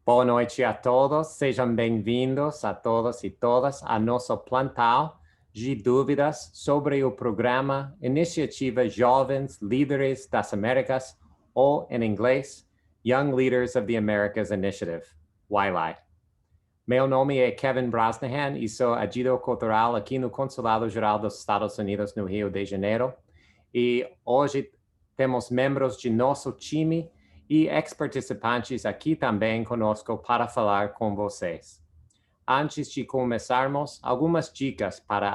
Boa noite a todos, sejam bem-vindos a todos e todas a nosso plantão de dúvidas sobre o programa Iniciativa Jovens Líderes das Américas, ou em inglês, Young Leaders of the Americas Initiative, YLI. Meu nome é Kevin Brosnahan e sou agente cultural aqui no Consulado Geral dos Estados Unidos no Rio de Janeiro. E hoje temos membros de nosso time e ex-participantes aqui também conosco para falar com vocês. Antes de começarmos, algumas dicas para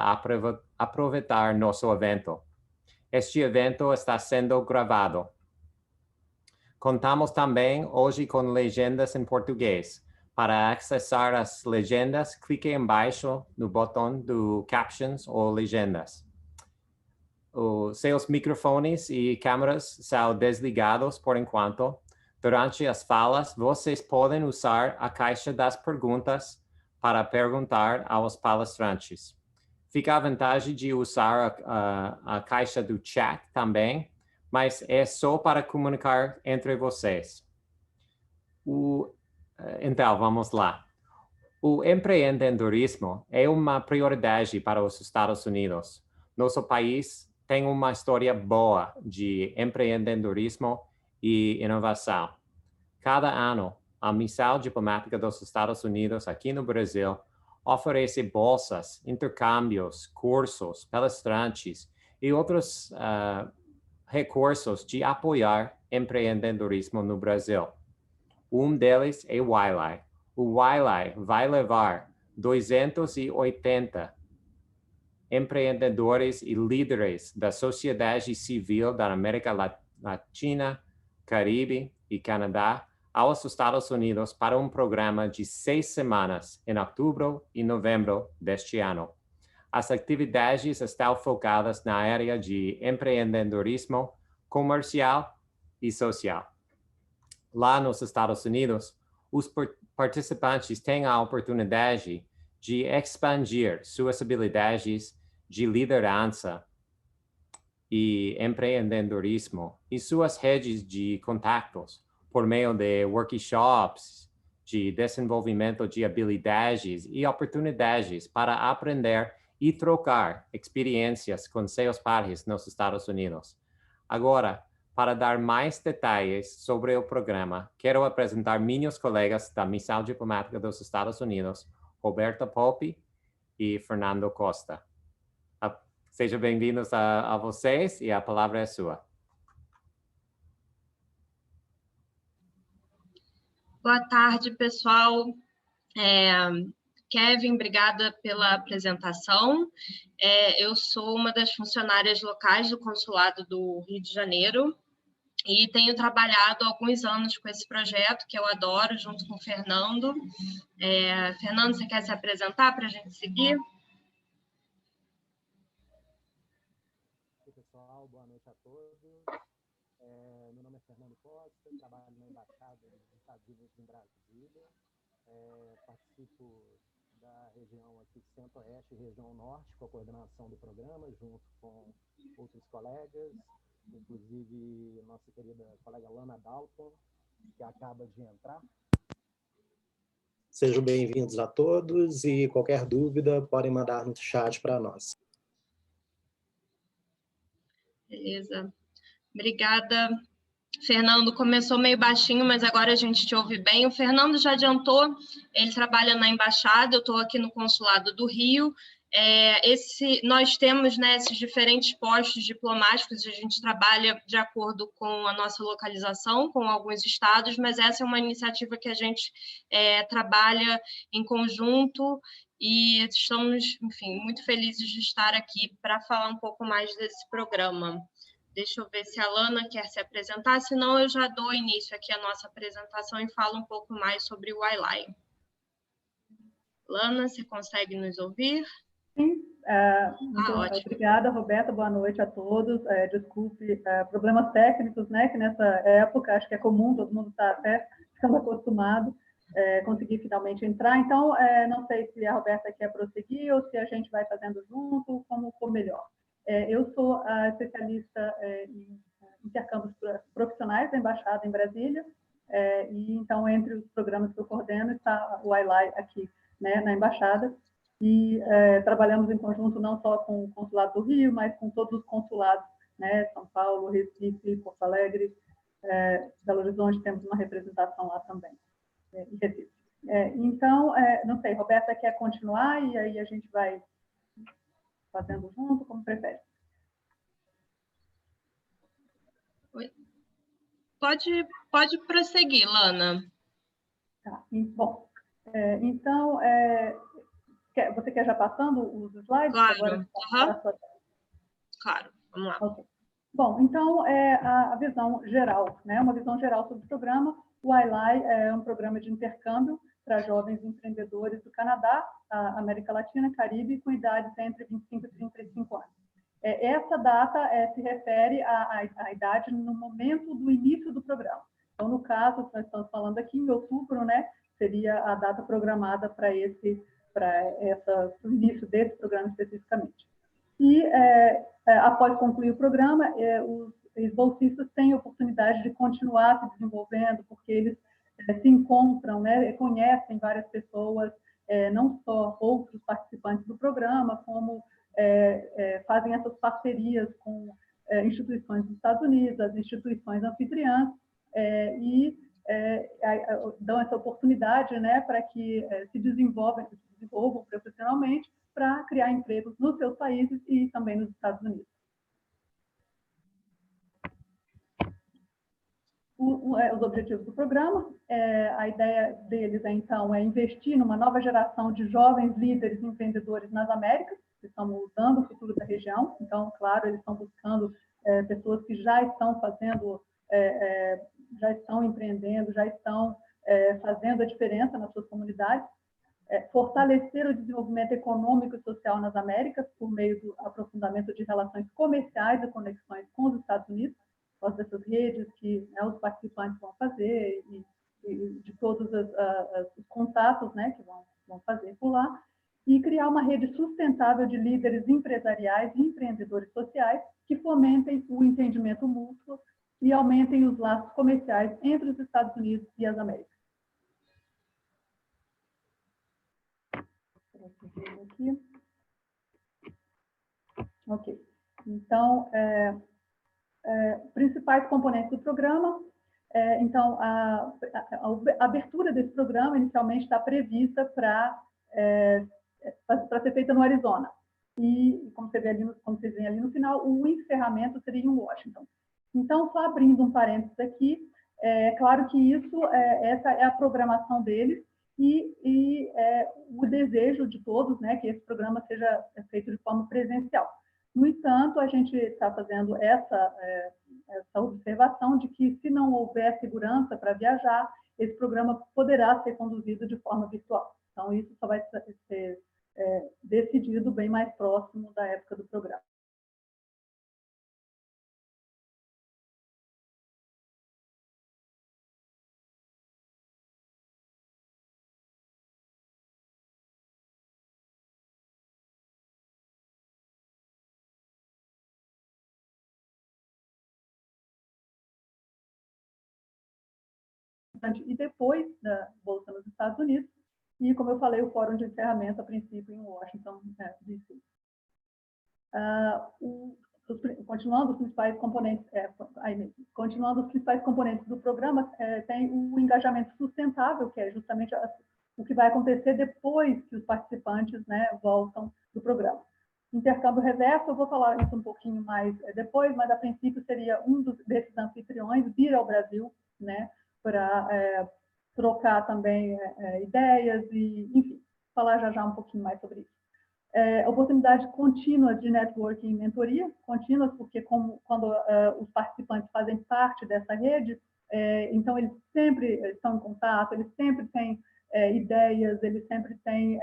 aproveitar nosso evento. Este evento está sendo gravado. Contamos também hoje com legendas em português. Para acessar as legendas, clique embaixo no botão do Captions ou Legendas. Os seus microfones e câmeras são desligados por enquanto. Durante as falas, vocês podem usar a caixa das perguntas para perguntar aos palestrantes. Fica à vontade de usar a caixa do chat também, mas é só para comunicar entre vocês. Então, vamos lá. O empreendedorismo é uma prioridade para os Estados Unidos. Nosso país tem uma história boa de empreendedorismo e inovação. Cada ano, a Missão Diplomática dos Estados Unidos aqui no Brasil oferece bolsas, intercâmbios, cursos, palestrantes e outros recursos de apoiar empreendedorismo no Brasil. Um deles é o YLI. O YLI vai levar 280 empreendedores e líderes da sociedade civil da América Latina, Caribe e Canadá aos Estados Unidos para um programa de 6 semanas em outubro e novembro deste ano. As atividades estão focadas na área de empreendedorismo comercial e social. Lá nos Estados Unidos, os participantes têm a oportunidade de expandir suas habilidades de liderança e empreendedorismo e suas redes de contatos por meio de workshops de desenvolvimento de habilidades e oportunidades para aprender e trocar experiências com seus pares nos Estados Unidos. Agora, para dar mais detalhes sobre o programa, quero apresentar meus colegas da Missão Diplomática dos Estados Unidos, Roberta Poppe e Fernando Costa. Sejam bem-vindos a vocês e a palavra é sua. Boa tarde, pessoal. Kevin, obrigada pela apresentação. Eu sou uma das funcionárias locais do Consulado do Rio de Janeiro e tenho trabalhado há alguns anos com esse projeto, que eu adoro, junto com o Fernando. Fernando, você quer se apresentar para a gente seguir? Oi, pessoal, boa noite a todos. Meu nome é Fernando Costa, trabalho na Embaixada dos Estados Unidos em Brasília. Participo da região aqui Centro-Oeste e região Norte, com a coordenação do programa, junto com outros colegas, inclusive nossa querida colega Lana Dalton, que acaba de entrar. Sejam bem-vindos a todos e qualquer dúvida podem mandar no chat para nós. Beleza. Obrigada. Fernando, começou meio baixinho, mas agora a gente te ouve bem. O Fernando já adiantou, ele trabalha na Embaixada, eu estou aqui no Consulado do Rio. Nós temos, né, esses diferentes postos diplomáticos, a gente trabalha de acordo com a nossa localização, com alguns estados, mas essa é uma iniciativa que a gente trabalha em conjunto e estamos, enfim, muito felizes de estar aqui para falar um pouco mais desse programa. Deixa eu ver se a Lana quer se apresentar, senão eu já dou início aqui à nossa apresentação e falo um pouco mais sobre o YLI. Lana, você consegue nos ouvir? Sim, muito obrigada, Roberta, boa noite a todos. Desculpe, problemas técnicos, né, que nessa época acho que é comum, todo mundo está até ficando acostumado, conseguir finalmente entrar. Então, não sei se a Roberta quer prosseguir ou se a gente vai fazendo junto, como for melhor. Eu sou a especialista em intercâmbios profissionais da Embaixada em Brasília. E então, entre os programas que eu coordeno, está o iLi aqui, né, na Embaixada, e trabalhamos em conjunto não só com o Consulado do Rio, mas com todos os consulados, né, São Paulo, Recife, Porto Alegre, Belo Horizonte, temos uma representação lá também, em Recife. Então, não sei, Roberta quer continuar e aí a gente vai fazendo junto, como prefere. Pode prosseguir, Lana. Tá. Bom, então, você quer já passando os slides? Claro. Agora, Claro, vamos lá. Okay. Bom, então, a visão geral, né? Uma visão geral sobre o programa. O iLi é um programa de intercâmbio para jovens empreendedores do Canadá, América Latina, Caribe, com idades entre 25 e 35 anos. Essa data se refere à idade no momento do início do programa. Então, no caso, nós estamos falando aqui em outubro, né? Seria a data programada para o início desse programa especificamente. E, após concluir o programa, os bolsistas têm a oportunidade de continuar se desenvolvendo, porque eles se encontram, né, conhecem várias pessoas, não só outros participantes do programa, como fazem essas parcerias com instituições dos Estados Unidos, as instituições anfitriãs, e dão essa oportunidade, né, para que se desenvolvam profissionalmente, para criar empregos nos seus países e também nos Estados Unidos. Os objetivos do programa, a ideia deles, então, é investir numa nova geração de jovens líderes empreendedores nas Américas, que estão mudando o futuro da região. Então, claro, eles estão buscando pessoas que já estão fazendo, já estão empreendendo, já estão fazendo a diferença nas suas comunidades. Fortalecer o desenvolvimento econômico e social nas Américas por meio do aprofundamento de relações comerciais e conexões com os Estados Unidos, por causa dessas redes que, né, os participantes vão fazer e de todos os contatos, né, que vão fazer por lá, e criar uma rede sustentável de líderes empresariais e empreendedores sociais que fomentem o entendimento mútuo e aumentem os laços comerciais entre os Estados Unidos e as Américas. Aqui. Ok. Então, principais componentes do programa. Então, a abertura desse programa inicialmente está prevista para ser feita no Arizona. E, como vocês veem ali no final, o encerramento seria em Washington. Então, só abrindo um parênteses aqui, claro que essa é a programação deles, e o desejo de todos, né, que esse programa seja feito de forma presencial. No entanto, a gente está fazendo essa observação de que, se não houver segurança para viajar, esse programa poderá ser conduzido de forma virtual. Então, isso só vai ser decidido bem mais próximo da época do programa. E depois da Bolsa nos Estados Unidos, e, como eu falei, o fórum de encerramento, a princípio, em Washington, D.C. Continuando os principais componentes do programa, tem o engajamento sustentável, que é justamente o que vai acontecer depois que os participantes, né, voltam do programa. Intercâmbio reverso, eu vou falar isso um pouquinho mais depois, mas a princípio seria desses anfitriões vir ao Brasil, né, para trocar também ideias e, enfim, falar já um pouquinho mais sobre isso. Oportunidade contínua de networking e mentoria, contínuas, porque quando os participantes fazem parte dessa rede, então eles sempre estão em contato, eles sempre têm ideias, eles sempre têm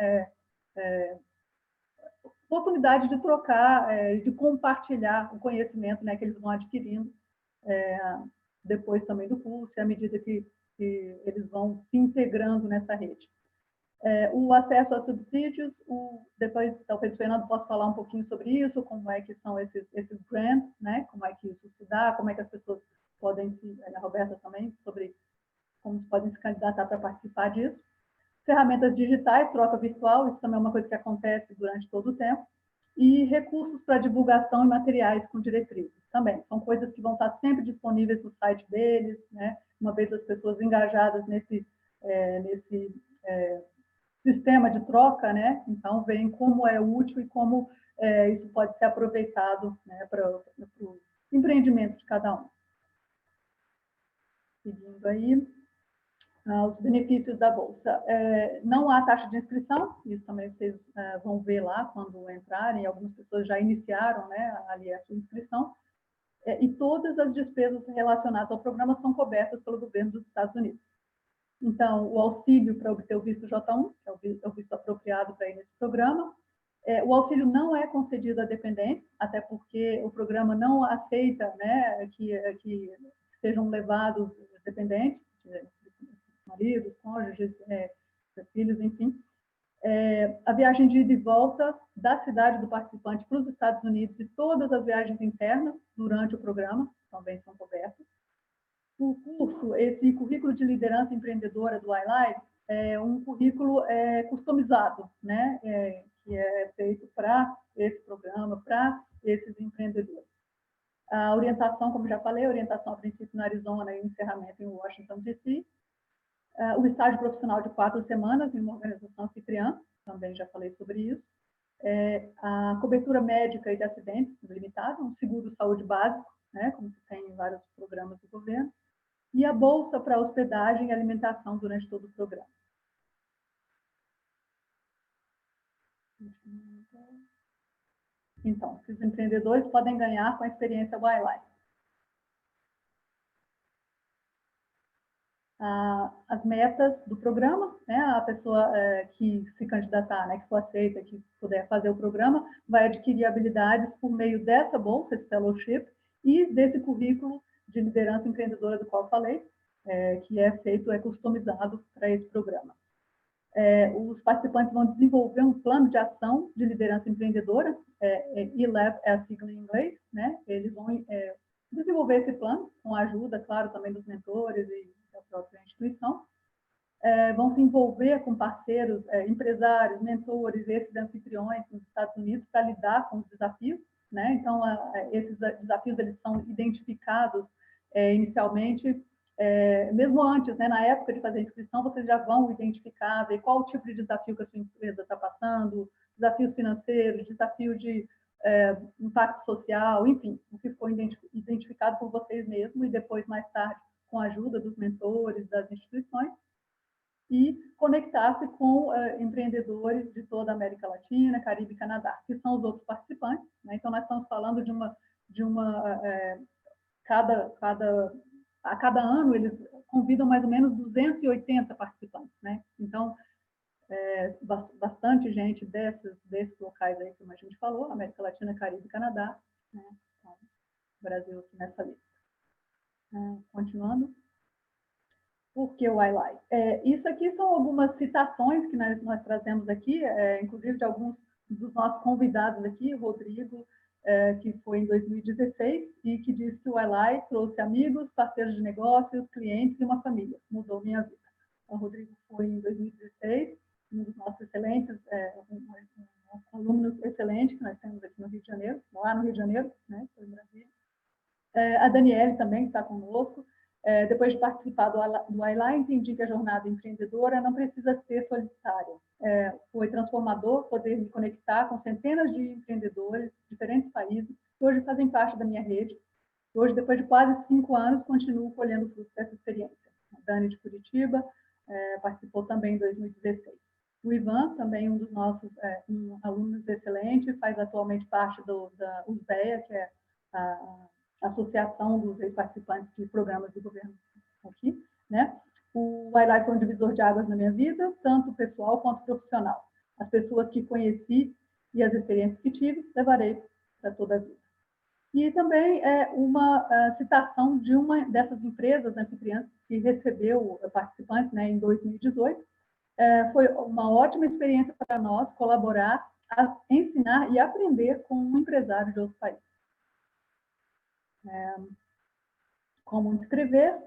oportunidade de trocar, de compartilhar o conhecimento, né, que eles vão adquirindo depois também do curso, à medida que eles vão se integrando nessa rede. O acesso a subsídios, depois talvez o Fernando possa falar um pouquinho sobre isso, como é que são esses grants, né? Como é que isso se dá, como é que as pessoas podem a Roberta também, sobre podem se candidatar para participar disso. Ferramentas digitais, troca virtual, isso também é uma coisa que acontece durante todo o tempo. E recursos para divulgação e materiais com diretrizes também. São coisas que vão estar sempre disponíveis no site deles, né? Uma vez as pessoas engajadas nesse sistema de troca, né? Então, veem como é útil e como isso pode ser aproveitado, né, para o empreendimento de cada um. Seguindo aí, os benefícios da Bolsa. Não há taxa de inscrição, isso também vocês vão ver lá quando entrarem, algumas pessoas já iniciaram, né, ali a sua inscrição, e todas as despesas relacionadas ao programa são cobertas pelo governo dos Estados Unidos. Então, o auxílio para obter o visto J1, que é o visto apropriado para ir nesse programa. O auxílio não é concedido a dependentes, até porque o programa não aceita, né, que sejam levados dependentes, maridos, cônjuges, filhos, enfim. A viagem de ida e volta da cidade do participante para os Estados Unidos e todas as viagens internas durante o programa também são cobertas. O curso, esse currículo de liderança empreendedora do iLife, é um currículo customizado, né? Que é feito para esse programa, para esses empreendedores. A orientação, como já falei, orientação a princípio na Arizona e encerramento em Washington, D.C. O estágio profissional de 4 semanas em uma organização anfitriã, também já falei sobre isso. A cobertura médica e de acidentes limitada, um seguro de saúde básico, né? Como se tem em vários programas do governo. E a bolsa para hospedagem e alimentação durante todo o programa. Então, os empreendedores podem ganhar com a experiência iLife. As metas do programa, né? A pessoa que se candidatar, né, que for aceita, que puder fazer o programa, vai adquirir habilidades por meio dessa bolsa, esse fellowship, e desse currículo de liderança empreendedora do qual falei, que é feito, customizado para esse programa. Os participantes vão desenvolver um plano de ação de liderança empreendedora, ELAB é a sigla em inglês, né? Eles vão desenvolver esse plano, com a ajuda, claro, também dos mentores e da própria instituição. Vão se envolver com parceiros, empresários, mentores, esses anfitriões nos Estados Unidos para lidar com os desafios, né? Então, esses desafios eles são identificados inicialmente, mesmo antes, né, na época de fazer a inscrição, vocês já vão identificar, ver qual o tipo de desafio que a sua empresa está passando, desafios financeiros, desafio de impacto social, enfim, o que foi identificado por vocês mesmos e depois, mais tarde, com a ajuda dos mentores, das instituições, e conectar-se com empreendedores de toda a América Latina, Caribe e Canadá, que são os outros participantes, né? Então, nós estamos falando a cada ano, eles convidam mais ou menos 280 participantes, né? Então, bastante gente desses locais aí, como a gente falou, América Latina, Caribe e Canadá, né? Então, Brasil aqui nessa lista. Continuando. Por que o iLife? Isso aqui são algumas citações que nós trazemos aqui, inclusive de alguns dos nossos convidados aqui, o Rodrigo, que foi em 2016, e que disse que o iLife trouxe amigos, parceiros de negócios, clientes e uma família. Mudou minha vida. O Rodrigo foi em 2016, um dos nossos excelentes, um aluno excelente que nós temos aqui no Rio de Janeiro, lá no Rio de Janeiro, né? Foi em Brasília. A Daniele também está conosco. Depois de participar do iLife, entendi que a jornada empreendedora não precisa ser solitária. Foi transformador poder me conectar com centenas de empreendedores de diferentes países que hoje fazem parte da minha rede. Hoje, depois de quase 5 anos, continuo colhendo frutos dessa experiência. A Dani de Curitiba participou também em 2016. O Ivan, também um dos nossos alunos excelentes, faz atualmente parte da USBEA, que é a Associação dos Ex-Participantes de Programas do Governo aqui, né? O iLife foi um divisor de águas na minha vida, tanto pessoal quanto profissional. As pessoas que conheci e as experiências que tive, levarei para toda a vida. E também uma citação de uma dessas empresas anfitriãs que recebeu participantes, né, em 2018. Foi uma ótima experiência para nós colaborar, ensinar e aprender com um empresário de outro país. Como inscrever,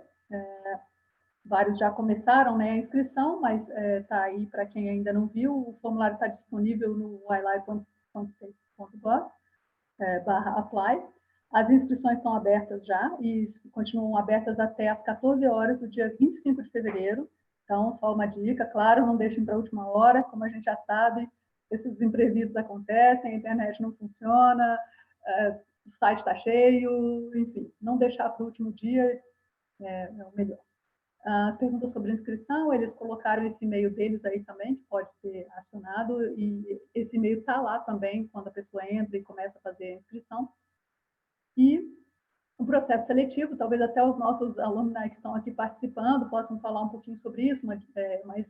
vários já começaram, né, a inscrição, mas está aí para quem ainda não viu. O formulário está disponível no yli.state.gov/apply. As inscrições estão abertas já e continuam abertas até às 14 horas do dia 25 de fevereiro. Então, só uma dica, claro, não deixem para a última hora, como a gente já sabe, esses imprevistos acontecem, a internet não funciona, o site está cheio, enfim, não deixar para o último dia é o melhor. Pergunta sobre inscrição, eles colocaram esse e-mail deles aí também, que pode ser acionado, e esse e-mail está lá também, quando a pessoa entra e começa a fazer a inscrição. E o processo seletivo, talvez até os nossos alunos que estão aqui participando possam falar um pouquinho sobre isso, mas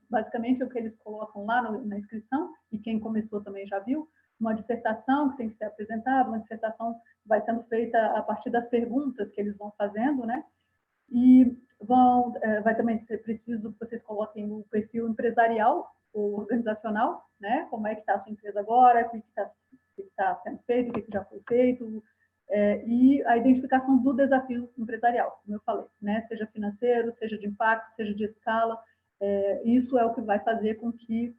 basicamente é o que eles colocam lá na inscrição, e quem começou também já viu, uma dissertação que tem que ser apresentada, uma dissertação vai sendo feita a partir das perguntas que eles vão fazendo, né? E vai também ser preciso que vocês coloquem o perfil empresarial ou organizacional, né? Como é que está a sua empresa agora, o que está sendo feito, o que já foi feito, e a identificação do desafio empresarial, como eu falei, né? Seja financeiro, seja de impacto, seja de escala, isso é o que vai fazer com que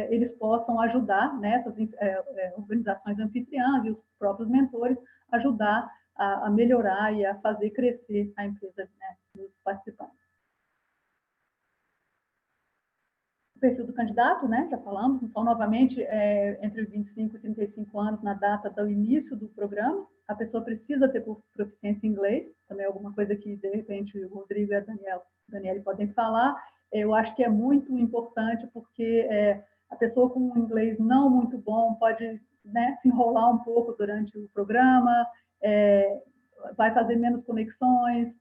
eles possam ajudar, né, essas organizações anfitriãs e os próprios mentores, ajudar a melhorar e a fazer crescer a empresa, né, dos participantes. O perfil do candidato, né, já falamos, então, novamente, entre 25 e 35 anos na data do início do programa, a pessoa precisa ter proficiência em inglês, também é alguma coisa que, de repente, o Rodrigo e a Daniele podem falar. Eu acho que é muito importante, porque a pessoa com um inglês não muito bom pode, né, se enrolar um pouco durante o programa, vai fazer menos conexões,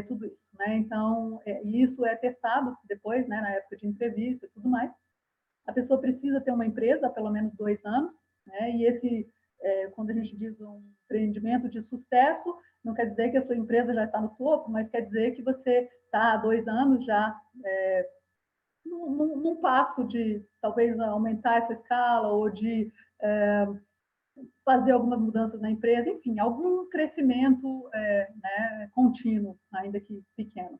tudo isso, né? Então, isso é testado depois, né, na época de entrevista e tudo mais. A pessoa precisa ter uma empresa há pelo menos 2 anos, né? E quando a gente diz um empreendimento de sucesso, não quer dizer que a sua empresa já está no topo, mas quer dizer que você está há 2 anos já num passo de talvez aumentar essa escala ou de fazer algumas mudanças na empresa, enfim, algum crescimento né, contínuo, ainda que pequeno.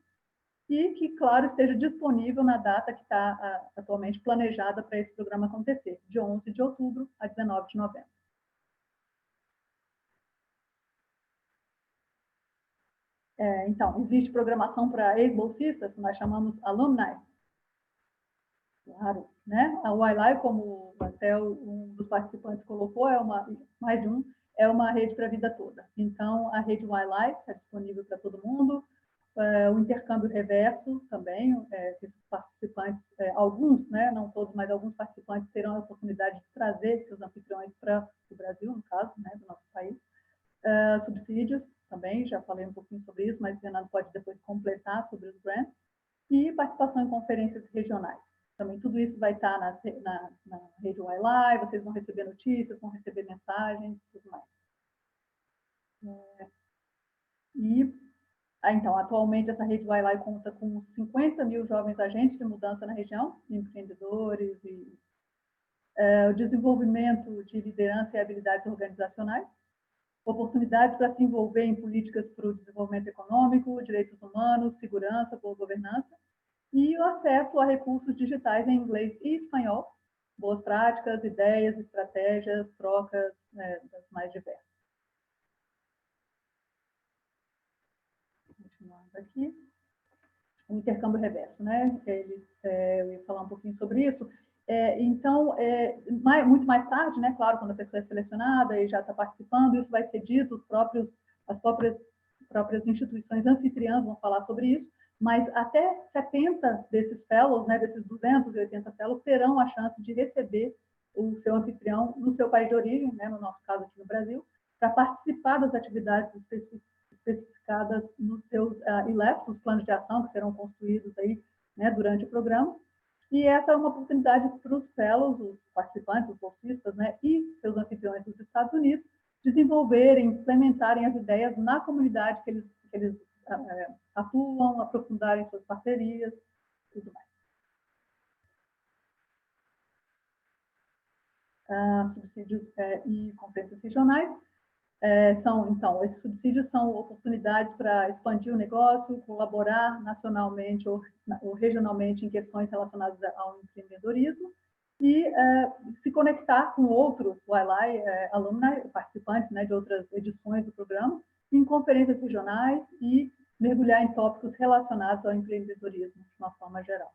E que, claro, esteja disponível na data que está atualmente planejada para esse programa acontecer, de 11 de outubro a 19 de novembro. Então, existe programação para ex-bolsistas, que nós chamamos alumni. Claro, né? A YLI, como até um dos participantes colocou, mais de um, é uma rede para a vida toda. Então, a rede YLI está disponível para todo mundo. O intercâmbio reverso também, esses participantes, alguns, né, não todos, mas alguns participantes terão a oportunidade de trazer seus anfitriões para o Brasil, no caso, né, do nosso país. Subsídios também, já falei um pouquinho sobre isso, mas o Fernando pode depois completar sobre os grants. E participação em conferências regionais. Também tudo isso vai estar na rede YLI, vocês vão receber notícias, vão receber mensagens, tudo mais. Então, atualmente, essa rede YLI conta com 50 mil jovens agentes de mudança na região, empreendedores e o desenvolvimento de liderança e habilidades organizacionais, oportunidades para se envolver em políticas para o desenvolvimento econômico, direitos humanos, segurança, boa governança, e o acesso a recursos digitais em inglês e espanhol, boas práticas, ideias, estratégias, trocas das mais diversas. Continuando aqui. O intercâmbio reverso, né? Eu ia falar um pouquinho sobre isso. Então, muito mais tarde, né? Claro, quando a pessoa é selecionada e já está participando, isso vai ser dito, as próprias instituições anfitriãs vão falar sobre isso, mas até 70 desses fellows, né, desses 280 fellows, terão a chance de receber o seu anfitrião no seu país de origem, né, no nosso caso aqui no Brasil, para participar das atividades especificadas nos seus ILEPs, os planos de ação que serão construídos aí, né, durante o programa. E essa é uma oportunidade para os fellows, os participantes, os bolsistas, né, e seus anfitriões dos Estados Unidos, desenvolverem, implementarem as ideias na comunidade que eles atuam, aprofundarem suas parcerias, tudo mais. Subsídios e conferências regionais. Esses subsídios são oportunidades para expandir o negócio, colaborar nacionalmente ou regionalmente em questões relacionadas ao empreendedorismo e se conectar com outros YLAI alumni, participantes, né, de outras edições do programa, em conferências regionais e mergulhar em tópicos relacionados ao empreendedorismo, de uma forma geral.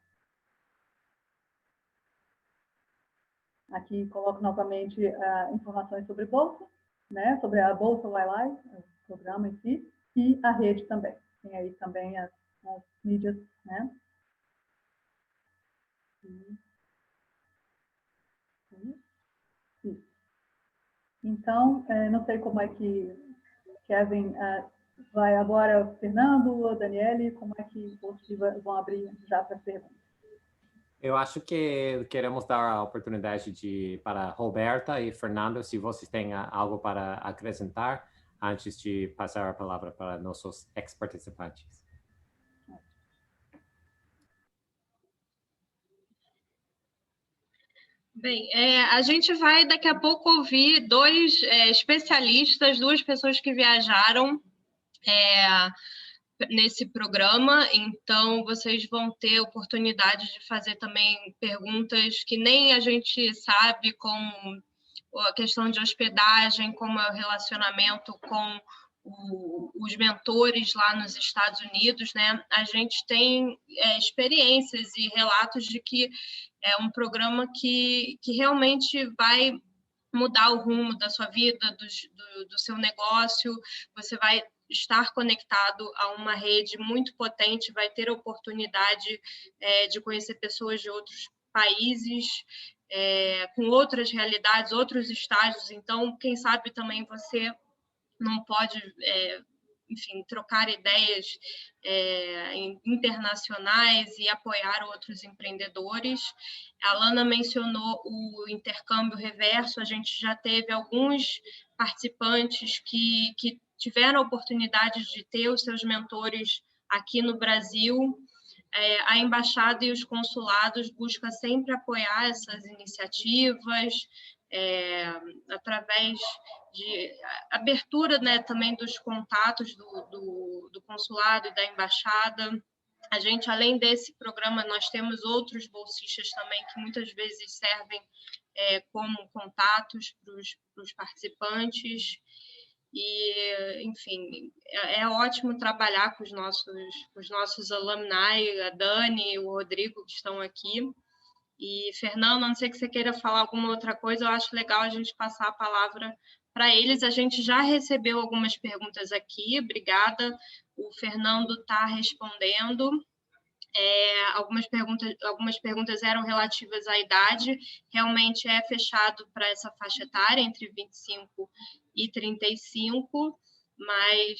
Aqui coloco novamente informações sobre bolsa, né, sobre a Bolsa YLAI, o programa em si, e a rede também. Tem aí também as mídias, né? Isso. Então, não sei como é que Kevin vai agora, o Fernando ou Daniele, como é que vocês vão abrir já para as perguntas? Eu acho que queremos dar a oportunidade para Roberta e Fernando, se vocês têm algo para acrescentar, antes de passar a palavra para nossos ex-participantes. Bem, a gente vai daqui a pouco ouvir dois especialistas, duas pessoas que viajaram nesse programa, então vocês vão ter oportunidade de fazer também perguntas que nem a gente sabe, como a questão de hospedagem, como é o relacionamento com os mentores lá nos Estados Unidos, né? A gente tem experiências e relatos de que é um programa que realmente vai mudar o rumo da sua vida, do seu negócio, você vai estar conectado a uma rede muito potente, vai ter a oportunidade de conhecer pessoas de outros países, com outras realidades, outros estágios. Então, quem sabe também você não pode, enfim, trocar ideias internacionais e apoiar outros empreendedores. A Lana mencionou o intercâmbio reverso, a gente já teve alguns participantes que tiveram a oportunidade de ter os seus mentores aqui no Brasil. A embaixada e os consulados buscam sempre apoiar essas iniciativas, através de abertura, né, também dos contatos do consulado e da embaixada. A gente, além desse programa, nós temos outros bolsistas também que muitas vezes servem como contatos para os participantes. E, enfim, é ótimo trabalhar com os nossos alumni, a Dani e o Rodrigo, que estão aqui. E, Fernando, a não ser que você queira falar alguma outra coisa, eu acho legal a gente passar a palavra para eles. A gente já recebeu algumas perguntas aqui, obrigada. O Fernando está respondendo. Algumas perguntas eram relativas à idade, realmente é fechado para essa faixa etária, entre 25 e 35, mas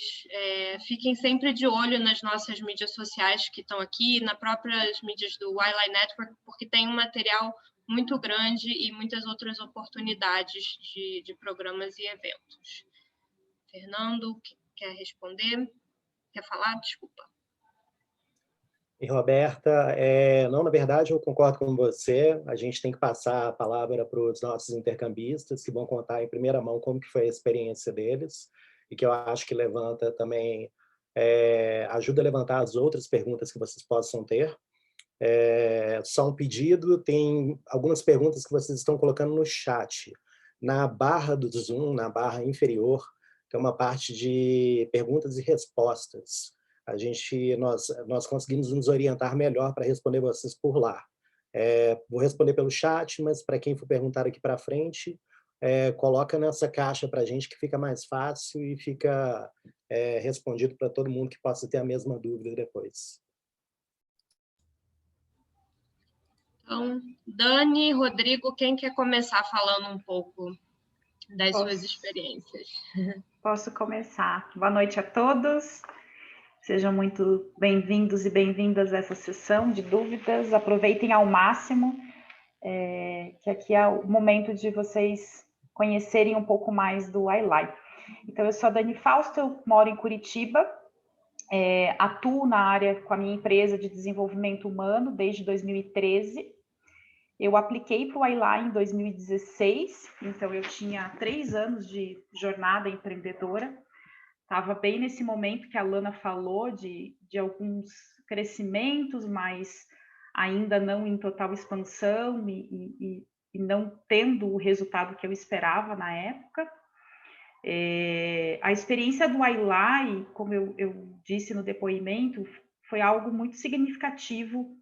fiquem sempre de olho nas nossas mídias sociais que estão aqui, nas próprias mídias do YLAI Network, porque tem um material muito grande e muitas outras oportunidades de programas e eventos. Fernando, quer responder? Quer falar? Desculpa. E, Roberta, não, na verdade, eu concordo com você. A gente tem que passar a palavra para os nossos intercambistas, que vão contar em primeira mão como que foi a experiência deles, e que eu acho que levanta também, ajuda a levantar as outras perguntas que vocês possam ter. Só um pedido, tem algumas perguntas que vocês estão colocando no chat. Na barra do Zoom, na barra inferior, tem uma parte de perguntas e respostas. Nós conseguimos nos orientar melhor para responder vocês por lá. Vou responder pelo chat, mas para quem for perguntar aqui para frente, coloca nessa caixa para a gente que fica mais fácil e fica respondido para todo mundo que possa ter a mesma dúvida depois. Então, Dani, Rodrigo, quem quer começar falando um pouco das suas experiências? Posso começar. Boa noite a todos. Sejam muito bem-vindos e bem-vindas a essa sessão de dúvidas. Aproveitem ao máximo, que aqui é o momento de vocês conhecerem um pouco mais do YLAI. Então, eu sou a Dani Fausto, eu moro em Curitiba, atuo na área com a minha empresa de desenvolvimento humano desde 2013. Eu apliquei para o Ailá em 2016, então eu tinha 3 anos de jornada empreendedora. Estava bem nesse momento que a Lana falou de alguns crescimentos, mas ainda não em total expansão e não tendo o resultado que eu esperava na época. A experiência do Ailá, como eu disse no depoimento, foi algo muito significativo,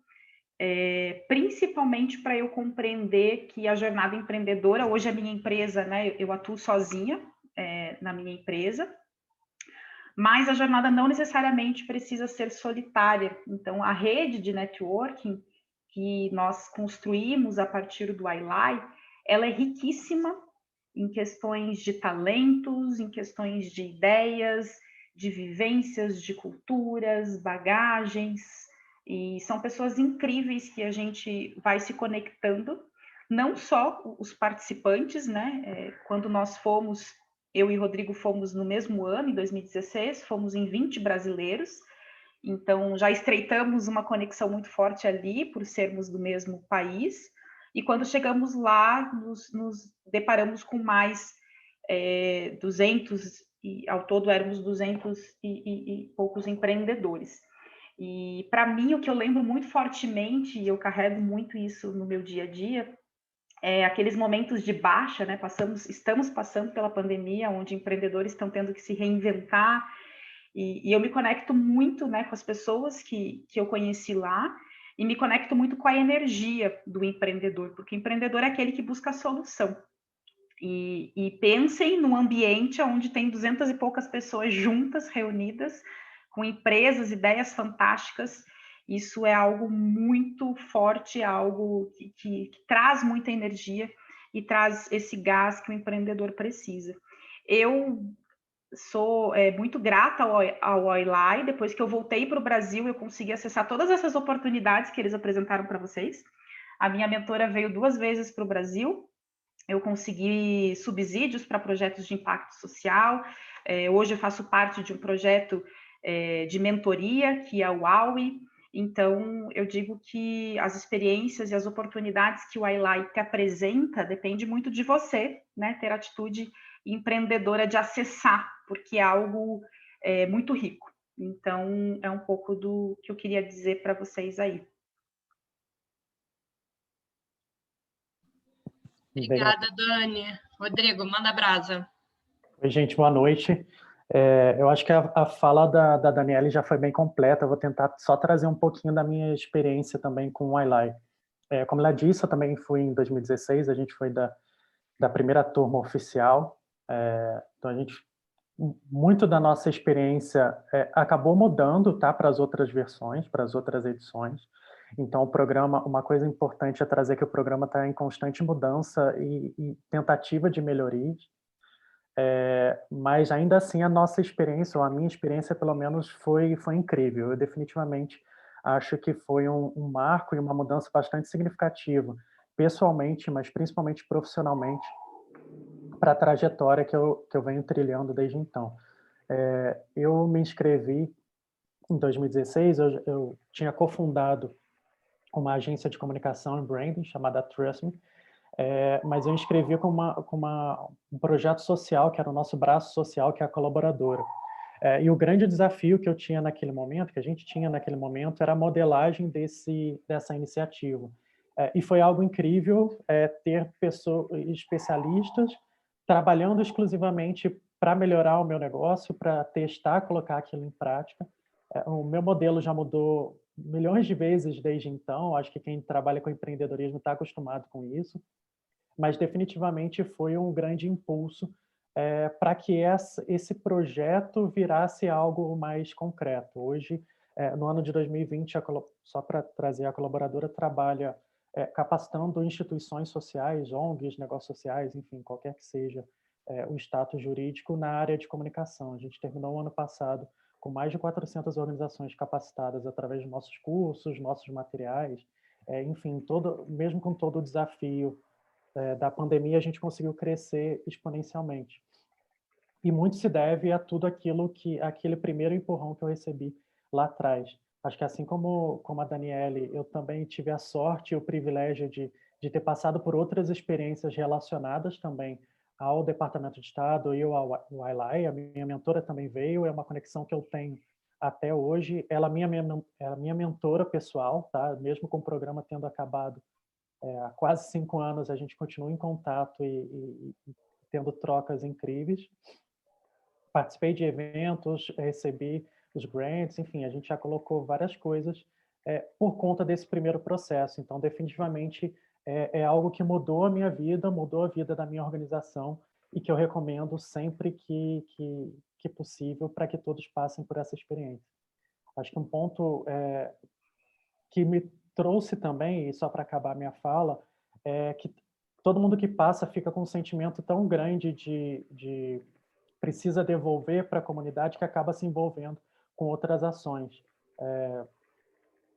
principalmente para eu compreender que a jornada empreendedora, hoje a minha empresa, né, eu atuo sozinha na minha empresa, mas a jornada não necessariamente precisa ser solitária. Então, a rede de networking que nós construímos a partir do iLai, ela é riquíssima em questões de talentos, em questões de ideias, de vivências, de culturas, bagagens, e são pessoas incríveis que a gente vai se conectando, não só os participantes, né? Quando nós fomos, eu e Rodrigo fomos no mesmo ano, em 2016, fomos em 20 brasileiros, então já estreitamos uma conexão muito forte ali, por sermos do mesmo país, e quando chegamos lá, nos deparamos com mais 200, e ao todo éramos 200 e poucos empreendedores. E para mim, o que eu lembro muito fortemente, e eu carrego muito isso no meu dia a dia, aqueles momentos de baixa, né? Estamos passando pela pandemia, onde empreendedores estão tendo que se reinventar, e eu me conecto muito, né, com as pessoas que eu conheci lá, e me conecto muito com a energia do empreendedor, porque o empreendedor é aquele que busca a solução. E pensem num ambiente onde tem 200 e poucas pessoas juntas, reunidas, com empresas, ideias fantásticas. Isso é algo muito forte, algo que traz muita energia e traz esse gás que o empreendedor precisa. Eu sou muito grata ao Oilai. Depois que eu voltei para o Brasil, eu consegui acessar todas essas oportunidades que eles apresentaram para vocês. A minha mentora veio 2 vezes para o Brasil. Eu consegui subsídios para projetos de impacto social. Hoje eu faço parte de um projeto de mentoria, que é o AUI. Então, eu digo que as experiências e as oportunidades que o iLai te apresenta depende muito de você, né? Ter atitude empreendedora de acessar, porque é algo muito rico. Então, é um pouco do que eu queria dizer para vocês aí. Obrigada, Dani. Rodrigo, manda brasa. Oi, gente, boa noite. Eu acho que a fala da Daniele já foi bem completa. Eu vou tentar só trazer um pouquinho da minha experiência também com o iLai. Como ela disse, eu também fui em 2016, a gente foi da primeira turma oficial. Então, muito da nossa experiência acabou mudando, tá, para as outras versões, para as outras edições. Então, o programa, uma coisa importante é trazer que o programa está em constante mudança e tentativa de melhorias. Mas ainda assim a nossa experiência, ou a minha experiência pelo menos, foi incrível. Eu definitivamente acho que foi um marco e uma mudança bastante significativa, pessoalmente, mas principalmente profissionalmente, para a trajetória que eu venho trilhando desde então. Eu me inscrevi em 2016, eu tinha cofundado uma agência de comunicação e branding chamada Trust Me, mas eu inscrevi com um projeto social, que era o nosso braço social, que é a colaboradora. E o grande desafio que eu tinha naquele momento, que a gente tinha naquele momento, era a modelagem dessa iniciativa. E foi algo incrível ter pessoas especialistas trabalhando exclusivamente para melhorar o meu negócio, para testar, colocar aquilo em prática. O meu modelo já mudou milhões de vezes desde então. Acho que quem trabalha com empreendedorismo está acostumado com isso. Mas definitivamente foi um grande impulso para que esse projeto virasse algo mais concreto. Hoje, no ano de 2020, só para trazer, a colaboradora trabalha capacitando instituições sociais, ONGs, negócios sociais, enfim, qualquer que seja o status jurídico na área de comunicação. A gente terminou o ano passado com mais de 400 organizações capacitadas através dos nossos cursos, nossos materiais, enfim, mesmo com todo o desafio da pandemia, a gente conseguiu crescer exponencialmente. E muito se deve a tudo aquele primeiro empurrão que eu recebi lá atrás. Acho que assim como a Daniele, eu também tive a sorte e o privilégio de de ter passado por outras experiências relacionadas também ao Departamento de Estado e ao YLAI. A minha mentora também veio, é uma conexão que eu tenho até hoje. Ela é a minha mentora pessoal, tá? Mesmo com o programa tendo acabado há quase 5 anos, a gente continua em contato e tendo trocas incríveis. Participei de eventos, recebi os grants, enfim, a gente já colocou várias coisas por conta desse primeiro processo. Então, definitivamente, é algo que mudou a minha vida, mudou a vida da minha organização e que eu recomendo sempre que possível para que todos passem por essa experiência. Acho que um ponto que me trouxe também, e só para acabar minha fala, é que todo mundo que passa fica com um sentimento tão grande de precisa devolver para a comunidade que acaba se envolvendo com outras ações.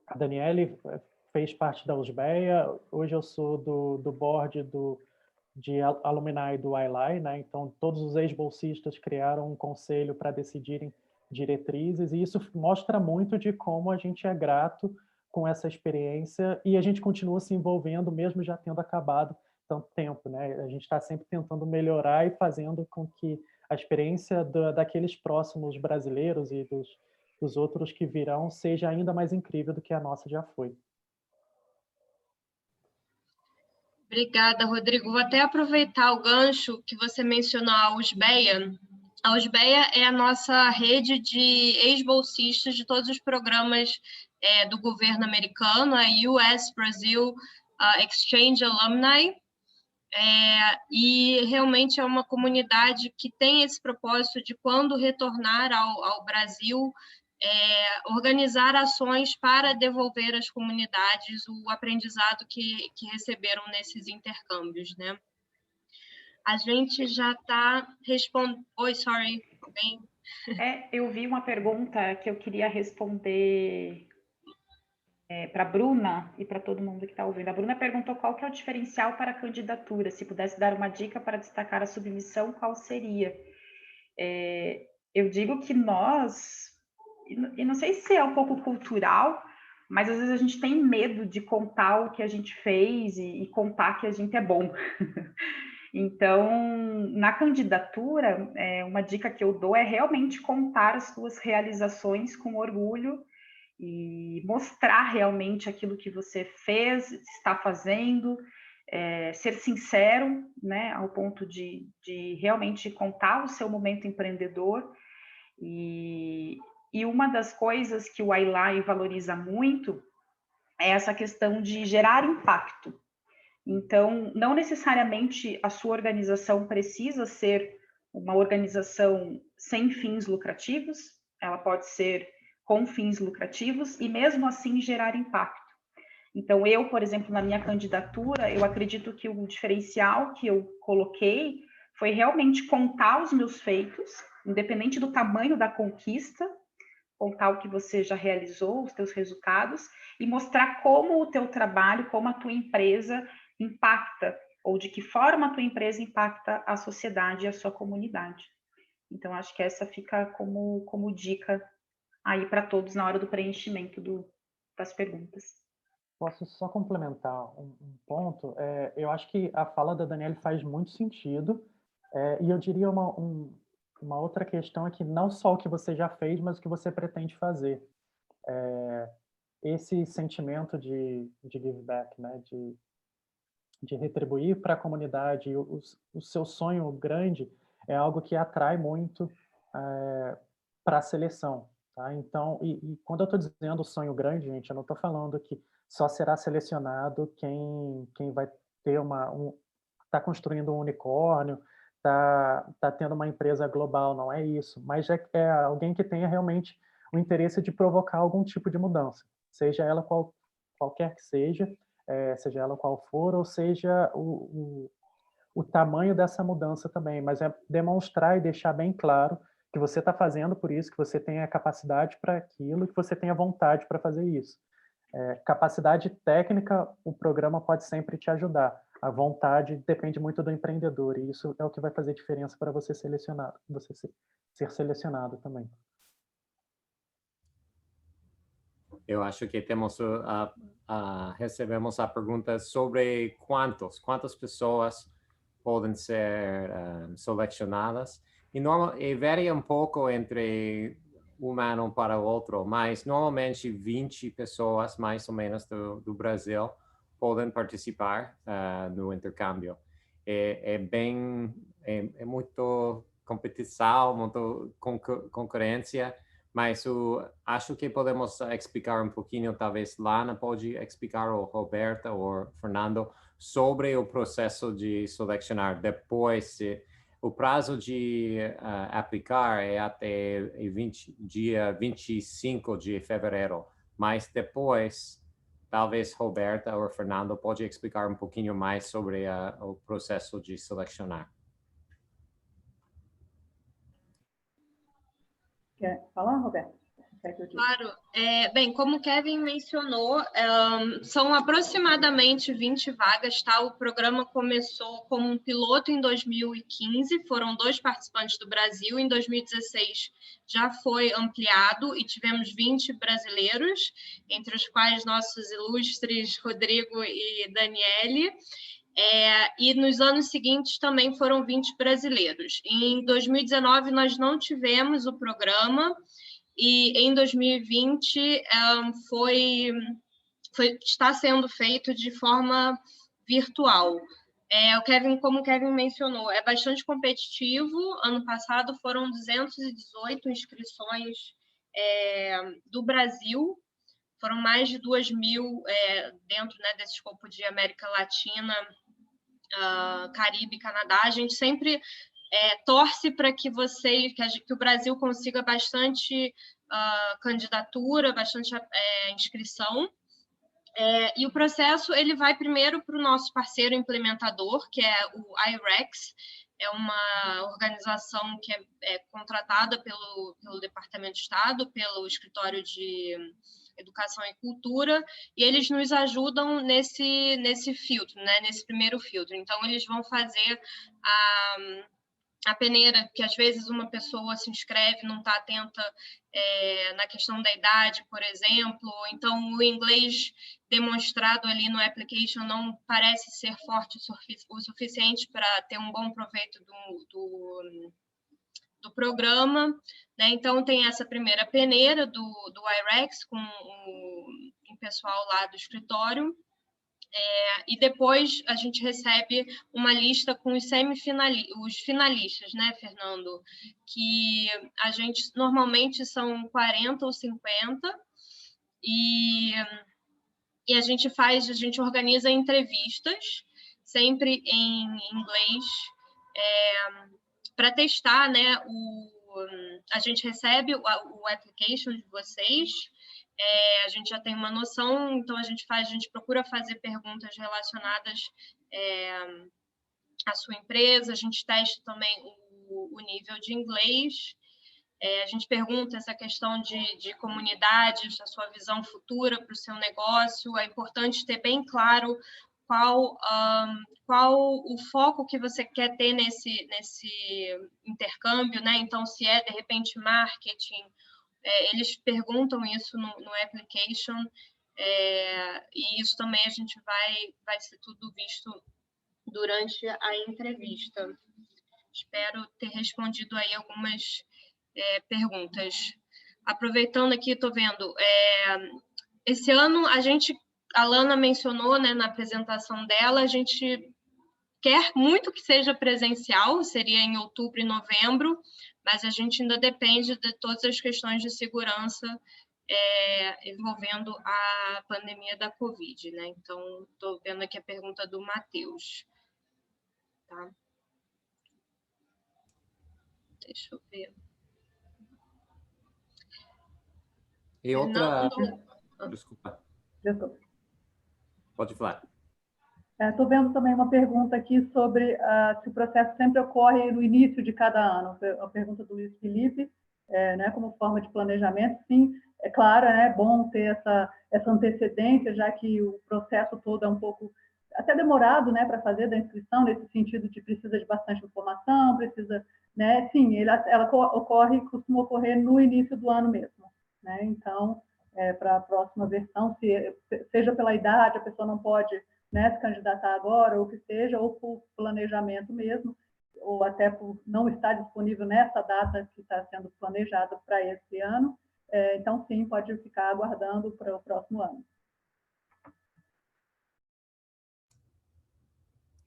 A Daniele fez parte da USBEA, hoje eu sou do board de alumni do YLAI, né? Então todos os ex-bolsistas criaram um conselho para decidirem diretrizes, e isso mostra muito de como a gente é grato com essa experiência e a gente continua se envolvendo mesmo já tendo acabado tanto tempo, né? A gente está sempre tentando melhorar e fazendo com que a experiência daqueles próximos brasileiros e dos outros que virão seja ainda mais incrível do que a nossa já foi. Obrigada, Rodrigo. Vou até aproveitar o gancho que você mencionou a USBEA. A USBEA é a nossa rede de ex-bolsistas de todos os programas do governo americano, a US Brazil Exchange Alumni. E realmente é uma comunidade que tem esse propósito de, quando retornar ao Brasil, organizar ações para devolver às comunidades o aprendizado que receberam nesses intercâmbios, né? A gente já está respondendo... Oi, sorry. Bem... Eu vi uma pergunta que eu queria responder para a Bruna e para todo mundo que está ouvindo. A Bruna perguntou qual que é o diferencial para a candidatura. Se pudesse dar uma dica para destacar a submissão, qual seria? Eu digo que nós, e não sei se é um pouco cultural, mas às vezes a gente tem medo de contar o que a gente fez e contar que a gente é bom. Então, na candidatura, uma dica que eu dou é realmente contar as suas realizações com orgulho e mostrar realmente aquilo que você fez, está fazendo, ser sincero, né, ao ponto de realmente contar o seu momento empreendedor. E uma das coisas que o YLAI valoriza muito é essa questão de gerar impacto. Então, não necessariamente a sua organização precisa ser uma organização sem fins lucrativos, ela pode ser com fins lucrativos e mesmo assim gerar impacto. Então, eu, por exemplo, na minha candidatura, eu acredito que o diferencial que eu coloquei foi realmente contar os meus feitos, independente do tamanho da conquista, contar o que você já realizou, os teus resultados, e mostrar como o teu trabalho, como a tua empresa impacta, ou de que forma a tua empresa impacta a sociedade e a sua comunidade. Então, acho que essa fica como dica aí para todos na hora do preenchimento das perguntas. Posso só complementar um ponto? Eu acho que a fala da Daniele faz muito sentido, e eu diria uma outra questão é que não só o que você já fez, mas o que você pretende fazer. Esse sentimento de give back, né? de retribuir para a comunidade, o seu sonho grande é algo que atrai muito para a seleção. Tá? Então, e quando eu estou dizendo sonho grande, gente, eu não estou falando que só será selecionado quem vai ter está construindo um unicórnio, está tendo uma empresa global, não é isso. Mas é alguém que tenha realmente o interesse de provocar algum tipo de mudança, seja ela qualquer que seja, seja ela qual for, ou seja o tamanho dessa mudança também, mas é demonstrar e deixar bem claro que você está fazendo por isso, que você tem a capacidade para aquilo, que você tem a vontade para fazer isso. Capacidade técnica, o programa pode sempre te ajudar. A vontade depende muito do empreendedor, e isso é o que vai fazer diferença para você ser selecionado também. Eu acho que recebemos a pergunta sobre quantas pessoas podem ser selecionadas. E varia um pouco entre um ano para o outro, mas normalmente 20 pessoas, mais ou menos, do Brasil, podem participar no intercâmbio. É muito competição, muito concorrência, mas acho que podemos explicar um pouquinho, talvez Lana pode explicar, ou Roberta, ou Fernando, sobre o processo de selecionar depois. O prazo de aplicar é até dia 25 de fevereiro, mas depois, talvez Roberta ou Fernando pode explicar um pouquinho mais sobre o processo de selecionar. Quer falar, Roberta? Claro. Bem, como o Kevin mencionou, são aproximadamente 20 vagas, tá? O programa começou como um piloto em 2015, foram 2 participantes do Brasil. Em 2016 já foi ampliado e tivemos 20 brasileiros, entre os quais nossos ilustres Rodrigo e Daniele. E nos anos seguintes também foram 20 brasileiros. Em 2019 nós não tivemos o programa, e em 2020 está sendo feito de forma virtual. Como o Kevin mencionou, é bastante competitivo. Ano passado foram 218 inscrições do Brasil, foram mais de 2.000 dentro, né, desse escopo de América Latina, Caribe, Canadá. A gente sempre torce para que o Brasil consiga bastante candidatura, bastante inscrição. E o processo ele vai primeiro para o nosso parceiro implementador, que é o IREX, é uma organização que é contratada pelo Departamento de Estado, pelo Escritório de Educação e Cultura, e eles nos ajudam nesse filtro, né, nesse primeiro filtro. Então, eles vão fazer a peneira, que às vezes uma pessoa se inscreve, não está atenta na questão da idade, por exemplo. Então, o inglês demonstrado ali no application não parece ser forte o suficiente para ter um bom proveito do programa, né? Então, tem essa primeira peneira do IREX com o pessoal lá do escritório. E depois a gente recebe uma lista com os finalistas, né, Fernando? Que a gente normalmente são 40 ou 50, e a gente organiza entrevistas, sempre em inglês, para testar, né? A gente recebe o application de vocês. A gente já tem uma noção, então a gente procura fazer perguntas relacionadas à sua empresa. A gente testa também o nível de inglês. A gente pergunta essa questão de comunidades, a sua visão futura para o seu negócio. É importante ter bem claro qual o foco que você quer ter nesse intercâmbio, né? Então, se de repente, marketing. Eles perguntam isso no application, e isso também a gente vai ser tudo visto durante a entrevista. Espero ter respondido aí algumas perguntas. Aproveitando aqui, estou vendo, esse ano a Lana mencionou, né, na apresentação dela, a gente quer muito que seja presencial, seria em outubro e novembro, mas a gente ainda depende de todas as questões de segurança envolvendo a pandemia da Covid, né? Então, estou vendo aqui a pergunta do Matheus. Tá? Deixa eu ver. E outra... Não. Desculpa. Pode falar. Estou vendo também uma pergunta aqui sobre se o processo sempre ocorre no início de cada ano. A pergunta do Luiz Felipe, né, como forma de planejamento. Sim, é claro, é bom ter essa antecedência, já que o processo todo é um pouco até demorado, né, para fazer da inscrição, nesse sentido de precisa de bastante informação, precisa, né, sim, ela costuma ocorrer no início do ano mesmo, né, então para a próxima versão, seja pela idade, a pessoa não pode, né, se candidatar agora, ou que seja, ou por planejamento mesmo, ou até por não estar disponível nessa data que está sendo planejada para esse ano. Então, sim, pode ficar aguardando para o próximo ano.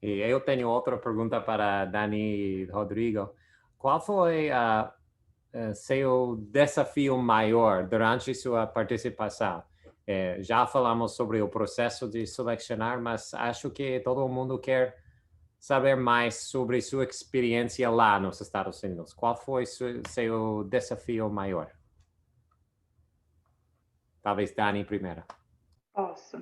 E eu tenho outra pergunta para Dani e Rodrigo. Qual foi seu desafio maior durante sua participação? Já falamos sobre o processo de selecionar, mas acho que todo mundo quer saber mais sobre sua experiência lá nos Estados Unidos. Qual foi seu desafio maior? Talvez Dani primeiro. Posso.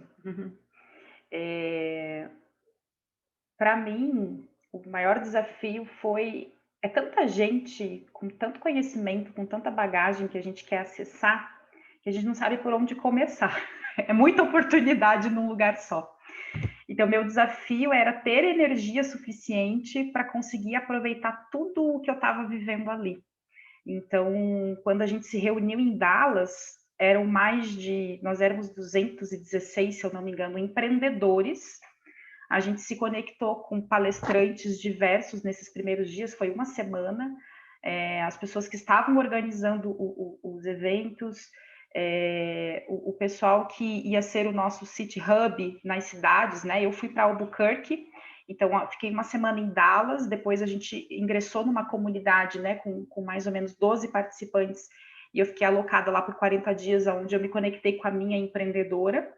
Para mim, o maior desafio foi tanta gente com tanto conhecimento, com tanta bagagem que a gente quer acessar, que a gente não sabe por onde começar. É muita oportunidade num lugar só. Então, meu desafio era ter energia suficiente para conseguir aproveitar tudo o que eu estava vivendo ali. Então, quando a gente se reuniu em Dallas, nós éramos 216, se eu não me engano, empreendedores. A gente se conectou com palestrantes diversos nesses primeiros dias, foi uma semana. As pessoas que estavam organizando os eventos, o pessoal que ia ser o nosso City Hub nas cidades, né? Eu fui para Albuquerque, então fiquei uma semana em Dallas, depois a gente ingressou numa comunidade, né, com mais ou menos 12 participantes, e eu fiquei alocada lá por 40 dias, onde eu me conectei com a minha empreendedora.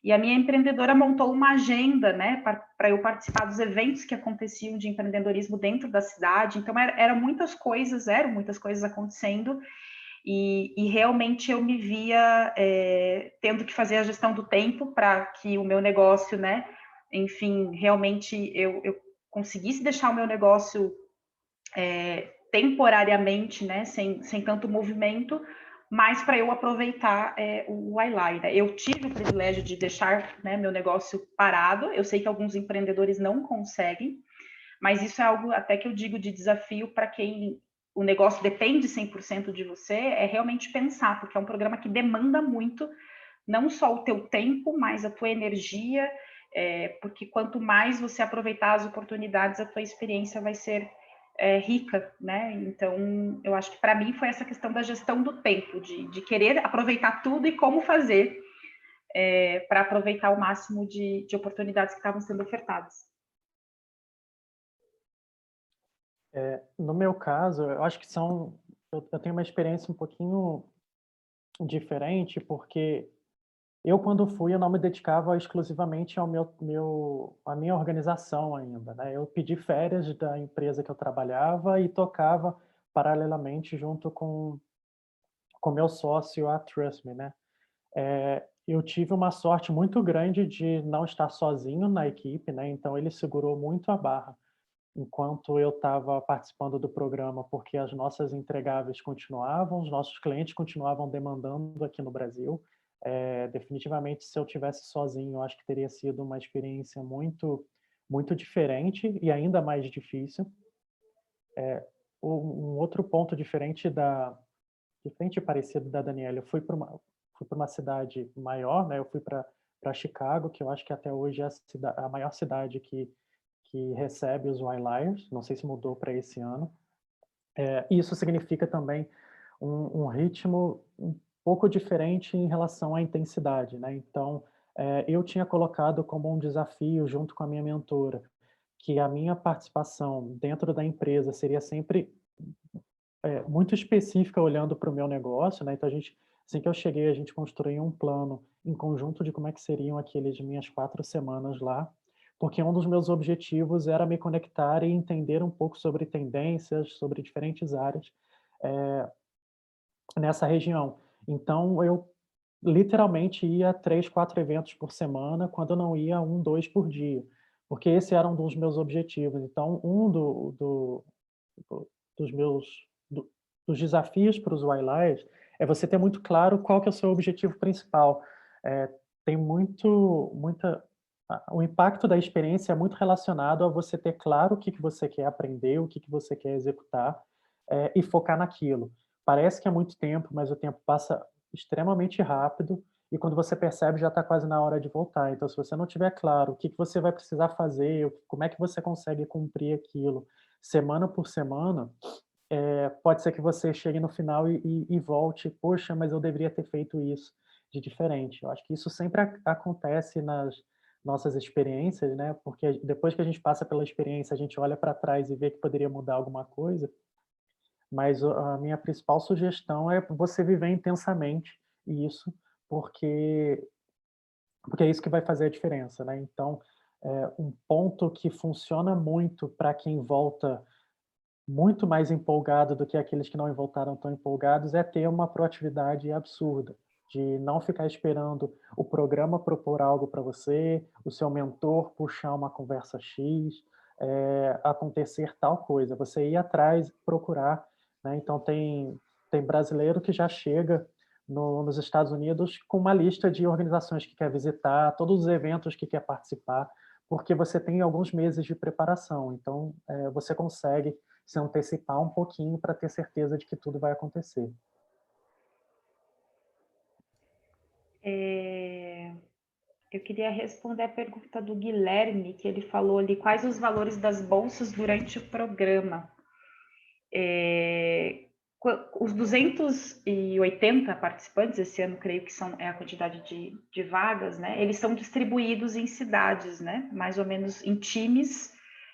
E a minha empreendedora montou uma agenda, né, para eu participar dos eventos que aconteciam de empreendedorismo dentro da cidade. Então, eram muitas coisas acontecendo, e realmente eu me via tendo que fazer a gestão do tempo para que o meu negócio, né, enfim, realmente eu conseguisse deixar o meu negócio temporariamente, né, sem tanto movimento, mas para eu aproveitar o Wailai, né? Eu tive o privilégio de deixar, né, meu negócio parado. Eu sei que alguns empreendedores não conseguem, mas isso é algo até que eu digo de desafio para quem o negócio depende 100% de você, é realmente pensar, porque é um programa que demanda muito, não só o teu tempo, mas a tua energia, porque quanto mais você aproveitar as oportunidades, a tua experiência vai ser rica, né? Então, eu acho que para mim foi essa questão da gestão do tempo, de querer aproveitar tudo e como fazer para aproveitar o máximo de oportunidades que estavam sendo ofertadas. No meu caso, eu acho que eu tenho uma experiência um pouquinho diferente, porque eu, quando fui, eu não me dedicava exclusivamente à minha organização ainda, né? Eu pedi férias da empresa que eu trabalhava e tocava paralelamente junto com meu sócio, a Trust Me, né? Eu tive uma sorte muito grande de não estar sozinho na equipe, né? Então, ele segurou muito a barra enquanto eu estava participando do programa, porque as nossas entregáveis continuavam, os nossos clientes continuavam demandando aqui no Brasil. Definitivamente, se eu tivesse sozinho, eu acho que teria sido uma experiência muito, muito diferente e ainda mais difícil. Um outro ponto diferente e parecido da Daniela, eu fui para uma cidade maior, né? Eu fui para Chicago, que eu acho que até hoje é a maior cidade que recebe os Wildliers, não sei se mudou para esse ano. Isso significa também um ritmo um pouco diferente em relação à intensidade, né? Então, eu tinha colocado como um desafio, junto com a minha mentora, que a minha participação dentro da empresa seria sempre muito específica, olhando para o meu negócio, né? Então, assim que eu cheguei, a gente construiu um plano em conjunto de como é que seriam aquelas minhas 4 semanas lá, porque um dos meus objetivos era me conectar e entender um pouco sobre tendências, sobre diferentes áreas nessa região. Então, eu literalmente ia 3, 4 eventos por semana, quando não ia 1, 2 por dia, porque esse era um dos meus objetivos. Então, dos desafios para os Wildliers é você ter muito claro qual que é o seu objetivo principal. Tem o impacto da experiência é muito relacionado a você ter claro o que você quer aprender, o que você quer executar, e focar naquilo. Parece que é muito tempo, mas o tempo passa extremamente rápido, e quando você percebe já está quase na hora de voltar. Então, se você não tiver claro o que você vai precisar fazer, como é que você consegue cumprir aquilo semana por semana, pode ser que você chegue no final e volte, poxa, mas eu deveria ter feito isso de diferente. Eu acho que isso sempre acontece nas nossas experiências, né? Porque depois que a gente passa pela experiência, a gente olha para trás e vê que poderia mudar alguma coisa, mas a minha principal sugestão é você viver intensamente isso, porque é isso que vai fazer a diferença, né? Então, um ponto que funciona muito para quem volta muito mais empolgado do que aqueles que não voltaram tão empolgados é ter uma proatividade absurda, de não ficar esperando o programa propor algo para você, o seu mentor puxar uma conversa X, acontecer tal coisa. Você ir atrás, procurar, né? Então, tem brasileiro que já chega nos Estados Unidos com uma lista de organizações que quer visitar, todos os eventos que quer participar, porque você tem alguns meses de preparação. Então, você consegue se antecipar um pouquinho para ter certeza de que tudo vai acontecer. Eu queria responder a pergunta do Guilherme, que ele falou ali, quais os valores das bolsas durante o programa? Os 280 participantes, esse ano creio que é a quantidade de vagas, né? Eles são distribuídos em cidades, né? Mais ou menos em times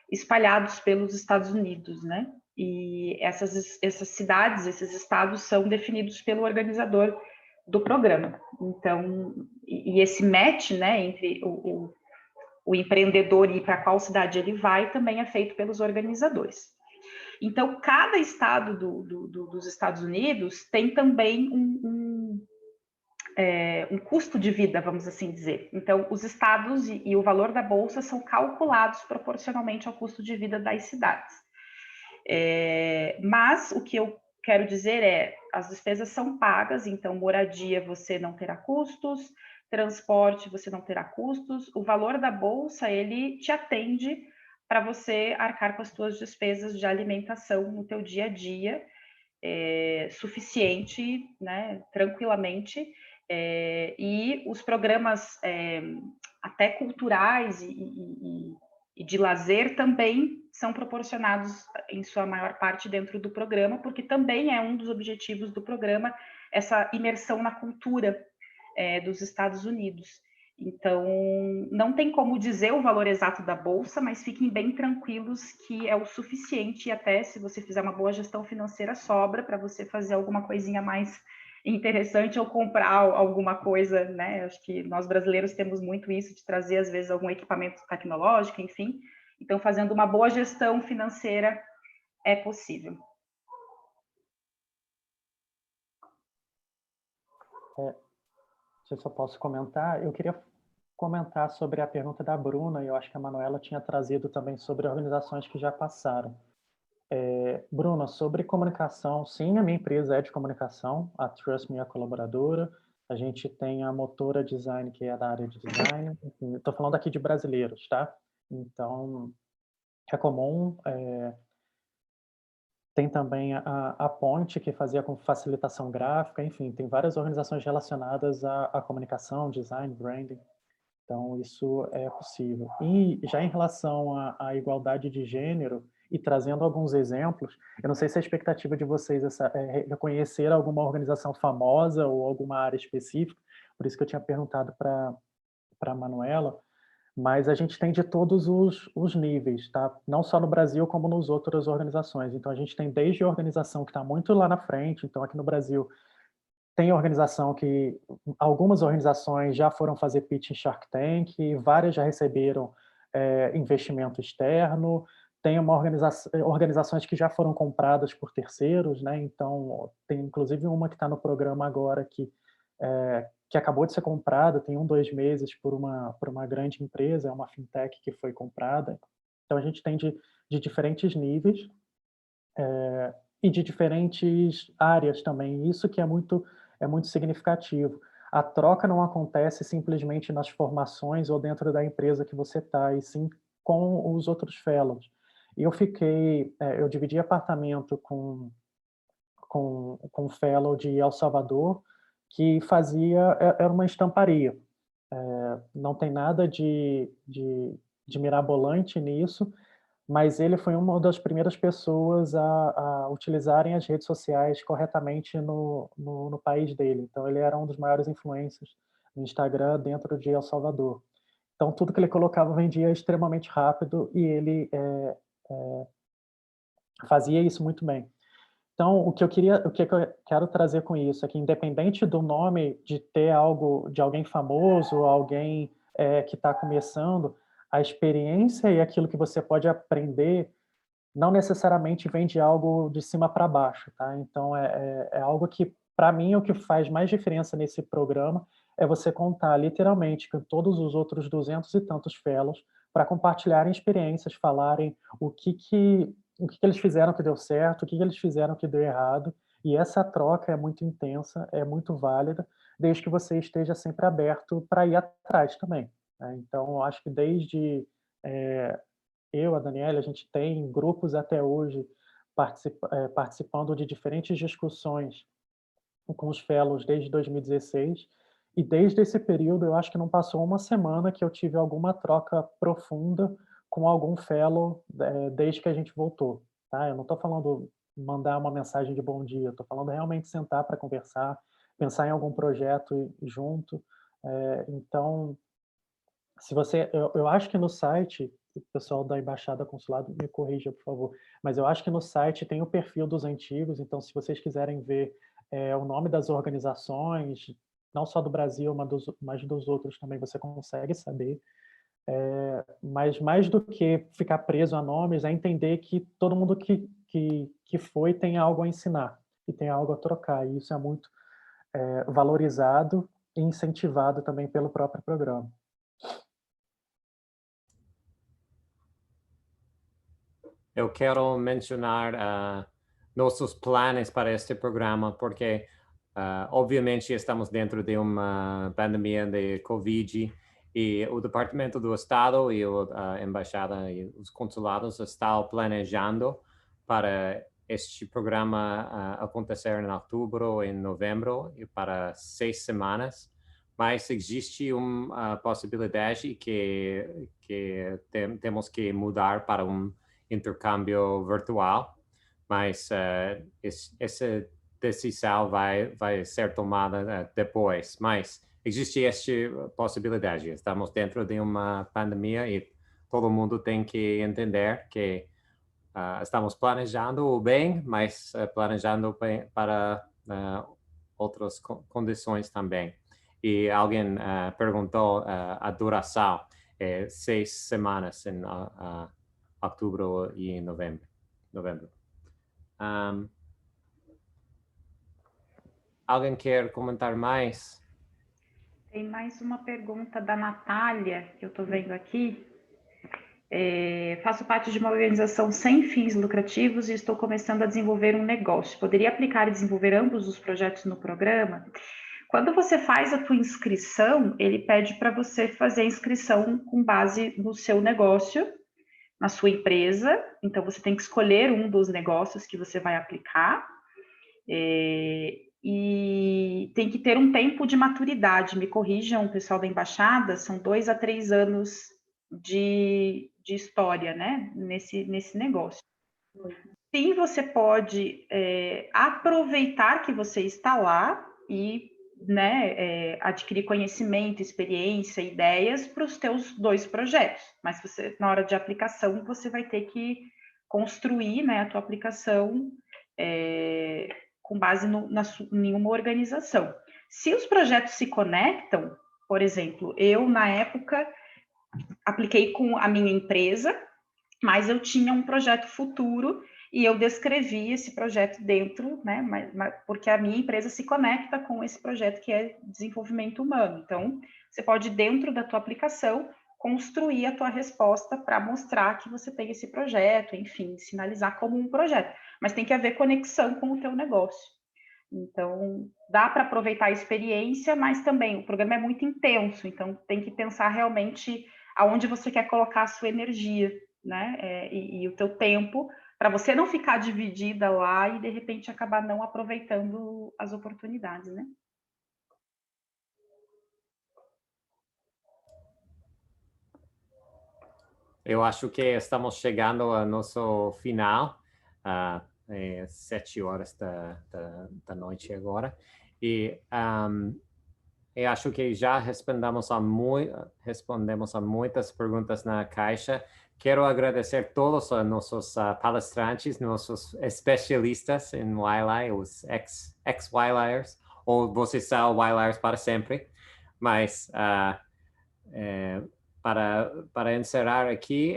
espalhados pelos Estados Unidos, né? E essas cidades, esses estados são definidos pelo organizador do programa. Então, e esse match, né, entre o empreendedor e para qual cidade ele vai, também é feito pelos organizadores. Então, cada estado dos Estados Unidos tem também um custo de vida, vamos assim dizer. Então, os estados e o valor da bolsa são calculados proporcionalmente ao custo de vida das cidades. Mas o que eu quero dizer é, as despesas são pagas, então moradia você não terá custos, transporte você não terá custos, o valor da bolsa ele te atende para você arcar com as suas despesas de alimentação no teu dia a dia, suficiente, né, tranquilamente, e os programas até culturais e de lazer também são proporcionados em sua maior parte dentro do programa, porque também é um dos objetivos do programa essa imersão na cultura dos Estados Unidos. Então, não tem como dizer o valor exato da bolsa, mas fiquem bem tranquilos que é o suficiente, e até se você fizer uma boa gestão financeira, sobra para você fazer alguma coisinha mais interessante ou comprar alguma coisa, né? Acho que nós brasileiros temos muito isso, de trazer, às vezes, algum equipamento tecnológico, enfim. Então, fazendo uma boa gestão financeira é possível. Se eu só posso comentar, eu queria comentar sobre a pergunta da Bruna, e eu acho que a Manuela tinha trazido também sobre organizações que já passaram. Bruna, sobre comunicação, sim, a minha empresa é de comunicação, a Trust Me é a colaboradora, a gente tem a Motora Design, que é da área de design, estou falando aqui de brasileiros, tá? Então, é comum. Tem também a Ponte, que fazia com facilitação gráfica, enfim, tem várias organizações relacionadas à comunicação, design, branding. Então, isso é possível. E já em relação à igualdade de gênero, e trazendo alguns exemplos, eu não sei se a expectativa de vocês é reconhecer alguma organização famosa ou alguma área específica, por isso que eu tinha perguntado para a Manuela, mas a gente tem de todos os níveis, tá? Não só no Brasil, como nas outras organizações. Então, a gente tem desde a organização que está muito lá na frente, então aqui no Brasil tem organização que algumas organizações já foram fazer pitch em Shark Tank, várias já receberam investimento externo, tem organizações que já foram compradas por terceiros, né? Então tem inclusive uma que está no programa agora que acabou de ser comprada, tem 2 meses por uma grande empresa, é uma fintech que foi comprada. Então a gente tem de diferentes níveis e de diferentes áreas também. Isso que é muito significativo. A troca não acontece simplesmente nas formações ou dentro da empresa que você está, e sim com os outros fellows. Eu dividi apartamento com um fellow de El Salvador, que era uma estamparia. Não tem nada de mirabolante nisso, mas ele foi uma das primeiras pessoas a utilizarem as redes sociais corretamente no país dele. Então, ele era um dos maiores influencers no Instagram dentro de El Salvador. Então, tudo que ele colocava vendia extremamente rápido e ele fazia isso muito bem. Então, o que eu quero trazer com isso é que, independente do nome de ter algo de alguém famoso, alguém que está começando, a experiência e aquilo que você pode aprender não necessariamente vem de algo de cima para baixo, tá? Então, é algo que, para mim, o que faz mais diferença nesse programa é você contar, literalmente, com todos os outros 200 e tantos fellows para compartilharem experiências, falarem o que eles fizeram que deu certo, o que eles fizeram que deu errado, e essa troca é muito intensa, é muito válida, desde que você esteja sempre aberto para ir atrás também, né? Então, eu acho que desde eu, a Daniela, a gente tem grupos até hoje participando de diferentes discussões com os fellows desde 2016, e desde esse período eu acho que não passou uma semana que eu tive alguma troca profunda com algum fellow desde que a gente voltou, tá? Eu não estou falando mandar uma mensagem de bom dia, estou falando realmente sentar para conversar, pensar em algum projeto junto. Então, se você, eu acho que no site, o pessoal da Embaixada Consulado me corrija, por favor, mas eu acho que no site tem o perfil dos antigos, então se vocês quiserem ver o nome das organizações, não só do Brasil, mas dos outros também, você consegue saber. Mas mais do que ficar preso a nomes, é entender que todo mundo que foi tem algo a ensinar e tem algo a trocar, e isso é muito valorizado e incentivado também pelo próprio programa. Eu quero mencionar nossos planos para este programa, porque obviamente estamos dentro de uma pandemia de Covid e o Departamento do Estado e a Embaixada e os consulados estão planejando para este programa acontecer em outubro e novembro e para 6 semanas. Mas existe uma possibilidade que temos que mudar para intercâmbio virtual, mas essa decisão vai ser tomada depois. Mas existe esta possibilidade. Estamos dentro de uma pandemia e todo mundo tem que entender que estamos planejando bem, mas planejando bem para outras condições também. E alguém perguntou a duração, 6 semanas em outubro e novembro. Alguém quer comentar mais? Tem mais uma pergunta da Natália, que eu estou vendo aqui. Faço parte de uma organização sem fins lucrativos e estou começando a desenvolver um negócio. Poderia aplicar e desenvolver ambos os projetos no programa? Quando você faz a tua inscrição, ele pede para você fazer a inscrição com base no seu negócio, na sua empresa. Então, você tem que escolher um dos negócios que você vai aplicar. E tem que ter um tempo de maturidade. Me corrijam, o pessoal da Embaixada, são 2 a 3 anos de história, né, nesse negócio. Sim, você pode aproveitar que você está lá e, né, adquirir conhecimento, experiência, ideias para os teus 2 projetos. Mas você, na hora de aplicação, você vai ter que construir, né, a tua aplicação com base em uma organização. Se os projetos se conectam, por exemplo, eu, na época, apliquei com a minha empresa, mas eu tinha um projeto futuro e eu descrevi esse projeto dentro, né, porque a minha empresa se conecta com esse projeto que é desenvolvimento humano. Então, você pode, dentro da tua aplicação, construir a tua resposta para mostrar que você tem esse projeto, enfim, sinalizar como um projeto. Mas tem que haver conexão com o teu negócio. Então, dá para aproveitar a experiência, mas também o programa é muito intenso, então tem que pensar realmente aonde você quer colocar a sua energia, né, e o teu tempo, para você não ficar dividida lá e, de repente, acabar não aproveitando as oportunidades, né? eu acho que estamos chegando ao nosso final, 7 horas da noite agora, e eu acho que já respondemos a muitas perguntas na caixa. Quero agradecer todos os nossos palestrantes, nossos especialistas em wildlife, os ex-wildliers, ou vocês são wildliers para sempre. Mas para encerrar aqui,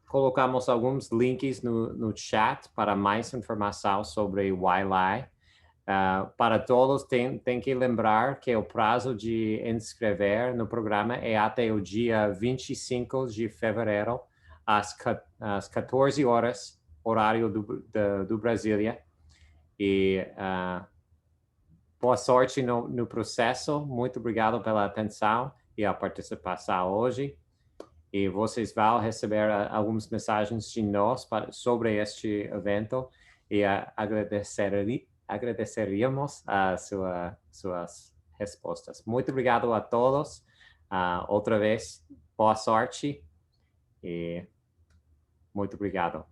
colocamos alguns links no chat para mais informação sobre wildlife. Para todos, tem que lembrar que o prazo de inscrever no programa é até o dia 25 de fevereiro, às 14 horas, horário do Brasília. E boa sorte no processo. Muito obrigado pela atenção e a participação hoje. E vocês vão receber algumas mensagens de nós sobre este evento e agradeceríamos as suas respostas. Muito obrigado a todos. Outra vez, boa sorte e muito obrigado.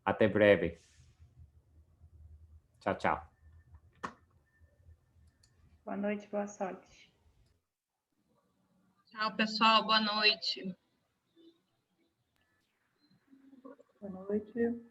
Até breve. Tchau, tchau. Boa noite, boa sorte. Tchau, pessoal. Boa noite. Boa noite.